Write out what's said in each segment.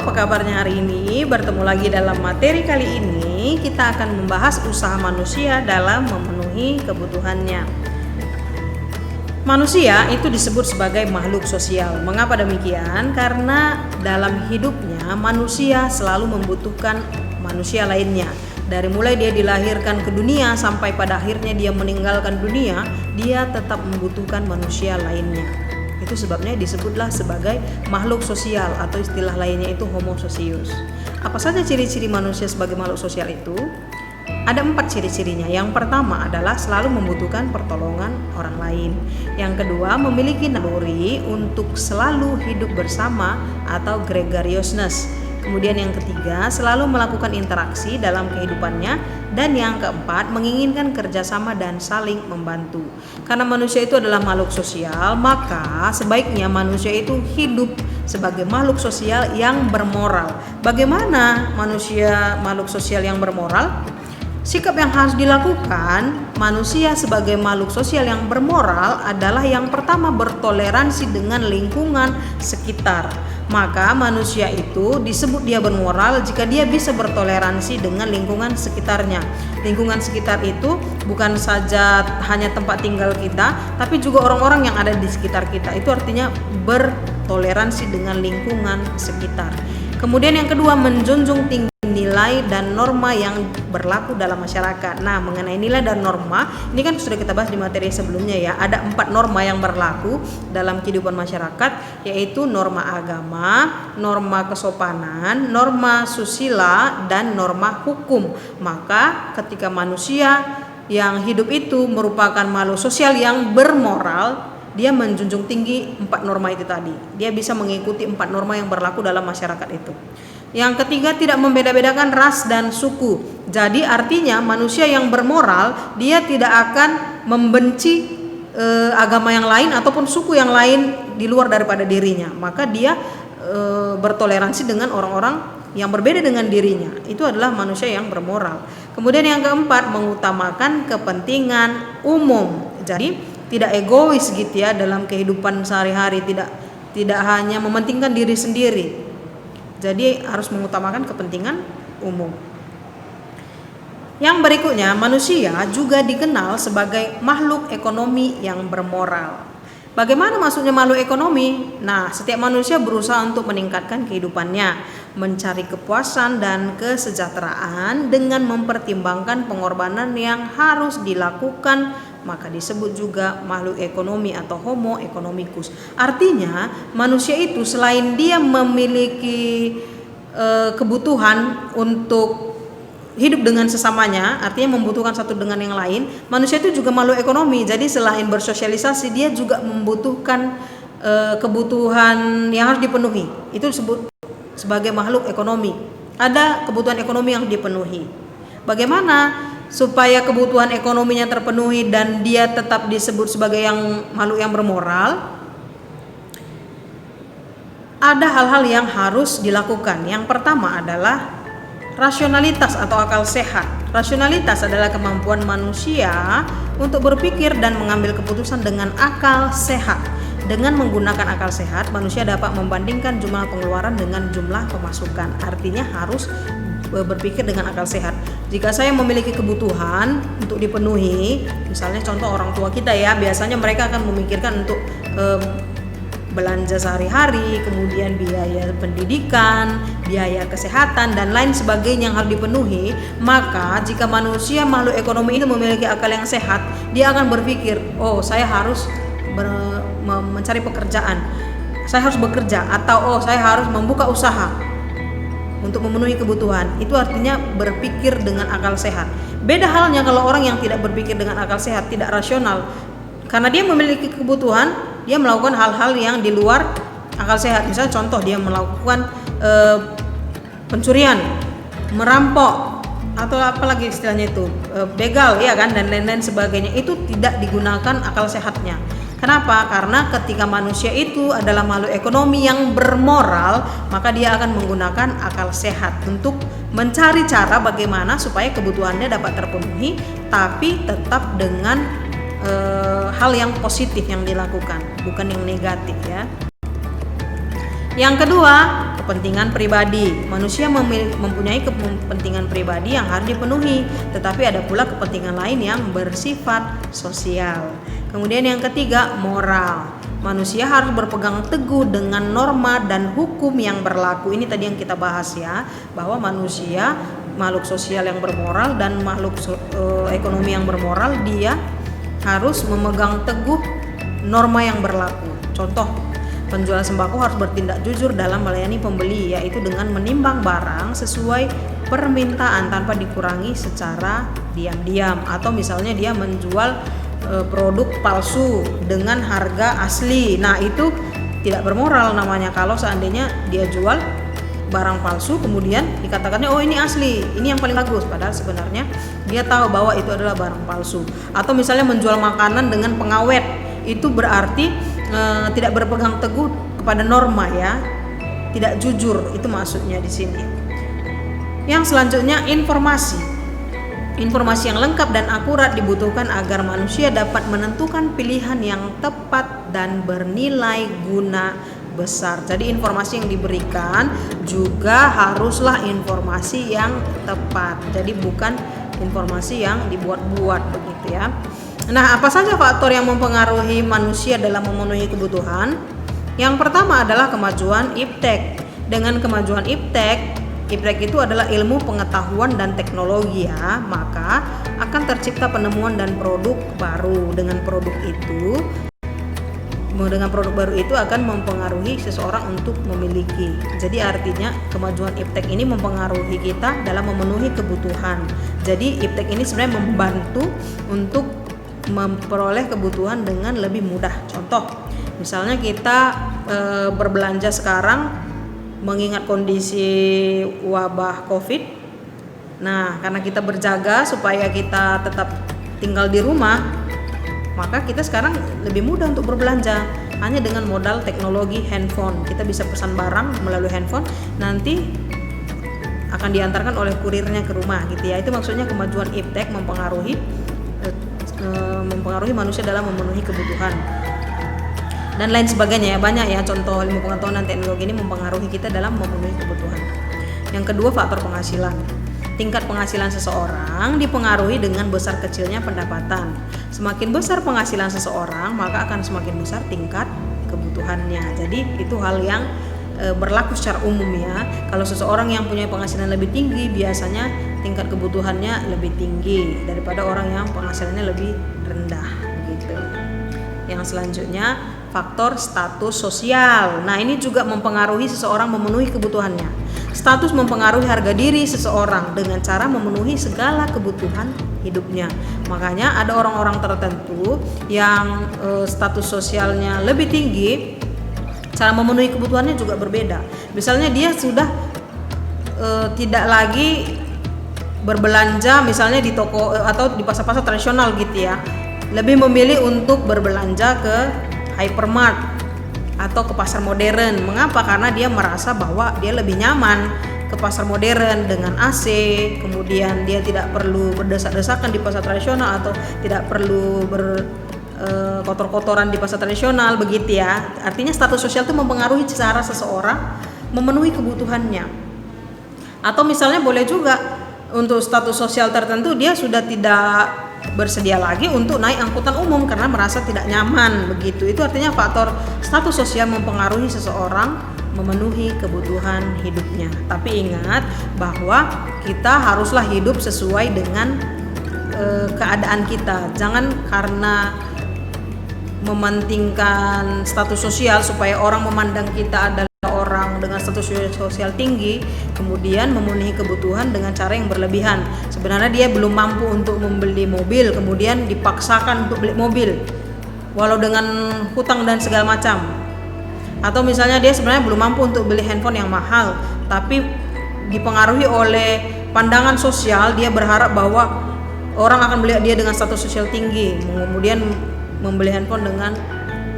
apa kabarnya hari ini? Bertemu lagi dalam materi kali ini. Kita akan membahas usaha manusia dalam memenuhi kebutuhannya. Manusia itu disebut sebagai makhluk sosial. Mengapa demikian? Karena dalam hidupnya manusia selalu membutuhkan manusia lainnya. Dari mulai dia dilahirkan ke dunia sampai pada akhirnya dia meninggalkan dunia, dia tetap membutuhkan manusia lainnya. Itu sebabnya disebutlah sebagai makhluk sosial atau istilah lainnya itu homo socius. Apa saja ciri-ciri manusia sebagai makhluk sosial itu? Ada 4 ciri-cirinya. Yang pertama adalah selalu membutuhkan pertolongan orang lain. Yang kedua, memiliki naluri untuk selalu hidup bersama atau gregariousness. Kemudian yang ketiga, selalu melakukan interaksi dalam kehidupannya. Dan yang keempat, menginginkan kerjasama dan saling membantu. Karena manusia itu adalah makhluk sosial, maka sebaiknya manusia itu hidup sebagai makhluk sosial yang bermoral. Bagaimana manusia makhluk sosial yang bermoral? Sikap yang harus dilakukan manusia sebagai makhluk sosial yang bermoral adalah yang pertama, bertoleransi dengan lingkungan sekitar. Maka manusia itu disebut dia bermoral jika dia bisa bertoleransi dengan lingkungan sekitarnya. Lingkungan sekitar itu bukan saja hanya tempat tinggal kita, tapi juga orang-orang yang ada di sekitar kita. Itu artinya bertoleransi dengan lingkungan sekitar. Kemudian yang kedua, menjunjung tinggi nilai dan norma yang berlaku dalam masyarakat. Nah, mengenai nilai dan norma, ini kan sudah kita bahas di materi sebelumnya ya. Ada 4 norma yang berlaku dalam kehidupan masyarakat, yaitu norma agama, norma kesopanan, norma susila, dan norma hukum. Maka ketika manusia yang hidup itu merupakan makhluk sosial yang bermoral, dia menjunjung tinggi 4 norma itu tadi. Dia bisa mengikuti 4 norma yang berlaku dalam masyarakat itu. Yang ketiga, tidak membeda-bedakan ras dan suku. Jadi artinya manusia yang bermoral, dia tidak akan membenci agama yang lain ataupun suku yang lain di luar daripada dirinya. Maka dia bertoleransi dengan orang-orang yang berbeda dengan dirinya. Itu adalah manusia yang bermoral. Kemudian yang keempat, mengutamakan kepentingan umum. Jadi tidak egois gitu ya dalam kehidupan sehari-hari, tidak hanya mementingkan diri sendiri. Jadi harus mengutamakan kepentingan umum. Yang berikutnya, manusia juga dikenal sebagai makhluk ekonomi yang bermoral. Bagaimana maksudnya makhluk ekonomi? Nah, setiap manusia berusaha untuk meningkatkan kehidupannya, mencari kepuasan dan kesejahteraan dengan mempertimbangkan pengorbanan yang harus dilakukan, maka disebut juga makhluk ekonomi atau homo economicus. Artinya manusia itu selain dia memiliki kebutuhan untuk hidup dengan sesamanya, artinya membutuhkan satu dengan yang lain, manusia itu juga makhluk ekonomi. Jadi selain bersosialisasi, dia juga membutuhkan kebutuhan yang harus dipenuhi. Itu disebut sebagai makhluk ekonomi. Ada kebutuhan ekonomi yang dipenuhi. Bagaimana supaya kebutuhan ekonominya terpenuhi dan dia tetap disebut sebagai makhluk yang bermoral? Ada hal-hal yang harus dilakukan. Yang pertama adalah rasionalitas atau akal sehat. Rasionalitas adalah kemampuan manusia untuk berpikir dan mengambil keputusan dengan akal sehat. Dengan menggunakan akal sehat, manusia dapat membandingkan jumlah pengeluaran dengan jumlah pemasukan. Artinya harus berpikir dengan akal sehat. Jika saya memiliki kebutuhan untuk dipenuhi, misalnya contoh orang tua kita ya, biasanya mereka akan memikirkan untuk belanja sehari-hari, kemudian biaya pendidikan, biaya kesehatan dan lain sebagainya yang harus dipenuhi. Maka jika manusia makhluk ekonomi ini memiliki akal yang sehat, dia akan berpikir, oh saya harus mencari pekerjaan, saya harus bekerja, atau oh saya harus membuka usaha untuk memenuhi kebutuhan. Itu artinya berpikir dengan akal sehat. Beda halnya kalau orang yang tidak berpikir dengan akal sehat, tidak rasional. Karena dia memiliki kebutuhan, dia melakukan hal-hal yang di luar akal sehat. Misalnya contoh, dia melakukan pencurian, merampok, atau apalagi istilahnya itu, begal ya kan, dan lain-lain sebagainya. Itu tidak digunakan akal sehatnya. Kenapa? Karena ketika manusia itu adalah makhluk ekonomi yang bermoral, maka dia akan menggunakan akal sehat untuk mencari cara bagaimana supaya kebutuhannya dapat terpenuhi, tapi tetap dengan hal yang positif yang dilakukan, bukan yang negatif ya. Yang kedua, kepentingan pribadi. Manusia mempunyai kepentingan pribadi yang harus dipenuhi, tetapi ada pula kepentingan lain yang bersifat sosial. Kemudian yang ketiga, moral. Manusia harus berpegang teguh dengan norma dan hukum yang berlaku. Ini tadi yang kita bahas ya, bahwa manusia makhluk sosial yang bermoral dan makhluk ekonomi yang bermoral, dia harus memegang teguh norma yang berlaku. Contoh, penjual sembako harus bertindak jujur dalam melayani pembeli, yaitu dengan menimbang barang sesuai permintaan tanpa dikurangi secara diam-diam. Atau misalnya dia menjual produk palsu dengan harga asli. Nah, itu tidak bermoral namanya kalau seandainya dia jual barang palsu kemudian dikatakannya oh ini asli, ini yang paling bagus, padahal sebenarnya dia tahu bahwa itu adalah barang palsu. Atau misalnya menjual makanan dengan pengawet, itu berarti tidak berpegang teguh kepada norma ya, tidak jujur, itu maksudnya di sini. Yang selanjutnya, informasi yang lengkap dan akurat dibutuhkan agar manusia dapat menentukan pilihan yang tepat dan bernilai guna besar. Jadi informasi yang diberikan juga haruslah informasi yang tepat. Jadi bukan informasi yang dibuat-buat begitu ya. Nah, apa saja faktor yang mempengaruhi manusia dalam memenuhi kebutuhan? Yang pertama adalah kemajuan iptek. Dengan kemajuan iptek itu adalah ilmu pengetahuan dan teknologi ya, maka akan tercipta penemuan dan produk baru. Dengan produk baru itu akan mempengaruhi seseorang untuk memiliki. Jadi artinya kemajuan iptek ini mempengaruhi kita dalam memenuhi kebutuhan. Jadi iptek ini sebenarnya membantu untuk memperoleh kebutuhan dengan lebih mudah. Contoh, misalnya kita berbelanja sekarang mengingat kondisi wabah COVID. Nah, karena kita berjaga supaya kita tetap tinggal di rumah, maka kita sekarang lebih mudah untuk berbelanja hanya dengan modal teknologi handphone. Kita bisa pesan barang melalui handphone, nanti akan diantarkan oleh kurirnya ke rumah gitu ya. Itu maksudnya kemajuan iptek mempengaruhi manusia dalam memenuhi kebutuhan dan lain sebagainya ya, banyak ya contoh ilmu pengetahuan dan teknologi ini mempengaruhi kita dalam memenuhi kebutuhan. Yang kedua, faktor penghasilan. Tingkat penghasilan seseorang dipengaruhi dengan besar kecilnya pendapatan. Semakin besar penghasilan seseorang, maka akan semakin besar tingkat kebutuhannya. Jadi itu hal yang berlaku secara umum ya. Kalau seseorang yang punya penghasilan lebih tinggi, biasanya tingkat kebutuhannya lebih tinggi daripada orang yang penghasilannya lebih rendah begitu. Yang selanjutnya, faktor status sosial. Nah, ini juga mempengaruhi seseorang memenuhi kebutuhannya. Status mempengaruhi harga diri seseorang dengan cara memenuhi segala kebutuhan hidupnya. Makanya ada orang-orang tertentu yang status sosialnya lebih tinggi, cara memenuhi kebutuhannya juga berbeda. Misalnya dia sudah tidak lagi berbelanja misalnya di toko atau di pasar-pasar tradisional gitu ya. Lebih memilih untuk berbelanja ke hypermart atau ke pasar modern. Mengapa? Karena dia merasa bahwa dia lebih nyaman ke pasar modern dengan AC, kemudian dia tidak perlu berdesak-desakan di pasar tradisional atau tidak perlu kotor-kotoran di pasar tradisional begitu ya. Artinya status sosial itu mempengaruhi cara seseorang memenuhi kebutuhannya. Atau misalnya boleh juga untuk status sosial tertentu dia sudah tidak bersedia lagi untuk naik angkutan umum karena merasa tidak nyaman begitu. Itu artinya faktor status sosial mempengaruhi seseorang memenuhi kebutuhan hidupnya. Tapi ingat bahwa kita haruslah hidup sesuai dengan keadaan kita. Jangan karena mementingkan status sosial supaya orang memandang kita adalah orang dengan status sosial tinggi, kemudian memenuhi kebutuhan dengan cara yang berlebihan. Sebenarnya dia belum mampu untuk membeli mobil, kemudian dipaksakan untuk beli mobil walau dengan hutang dan segala macam. Atau misalnya dia sebenarnya belum mampu untuk beli handphone yang mahal, tapi dipengaruhi oleh pandangan sosial, dia berharap bahwa orang akan melihat dia dengan status sosial tinggi, kemudian membeli handphone dengan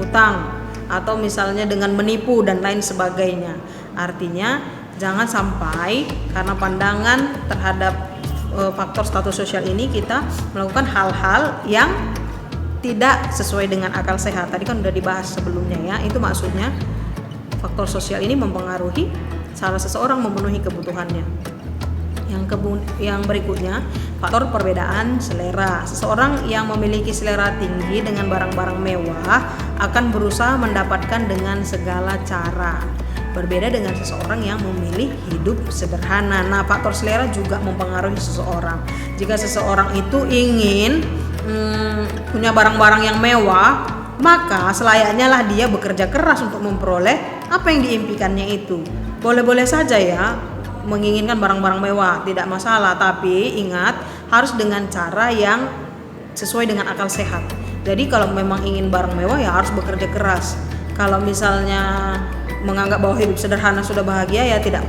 hutang atau misalnya dengan menipu dan lain sebagainya. Artinya jangan sampai karena pandangan terhadap faktor status sosial ini kita melakukan hal-hal yang tidak sesuai dengan akal sehat. Tadi kan udah dibahas sebelumnya ya. Itu maksudnya faktor sosial ini mempengaruhi cara seseorang memenuhi kebutuhannya. Yang berikutnya, faktor perbedaan selera. Seseorang yang memiliki selera tinggi dengan barang-barang mewah akan berusaha mendapatkan dengan segala cara. Berbeda dengan seseorang yang memilih hidup sederhana. Nah, faktor selera juga mempengaruhi seseorang. Jika seseorang itu ingin punya barang-barang yang mewah, maka selayaknya lah dia bekerja keras untuk memperoleh apa yang diimpikannya itu. Boleh-boleh saja ya menginginkan barang-barang mewah, tidak masalah, tapi ingat harus dengan cara yang sesuai dengan akal sehat. Jadi kalau memang ingin barang mewah ya harus bekerja keras. Kalau misalnya menganggap bahwa hidup sederhana sudah bahagia ya tidak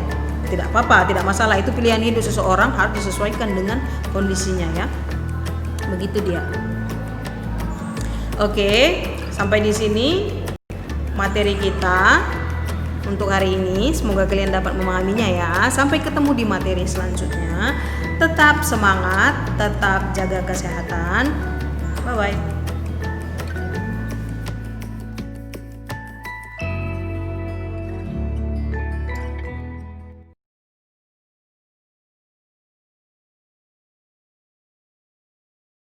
apa-apa, tidak masalah. Itu pilihan hidup seseorang, harus disesuaikan dengan kondisinya ya. Begitu dia. Oke, sampai di sini materi kita untuk hari ini. Semoga kalian dapat memahaminya ya. Sampai ketemu di materi selanjutnya. Tetap semangat, tetap jaga kesehatan. Bye bye.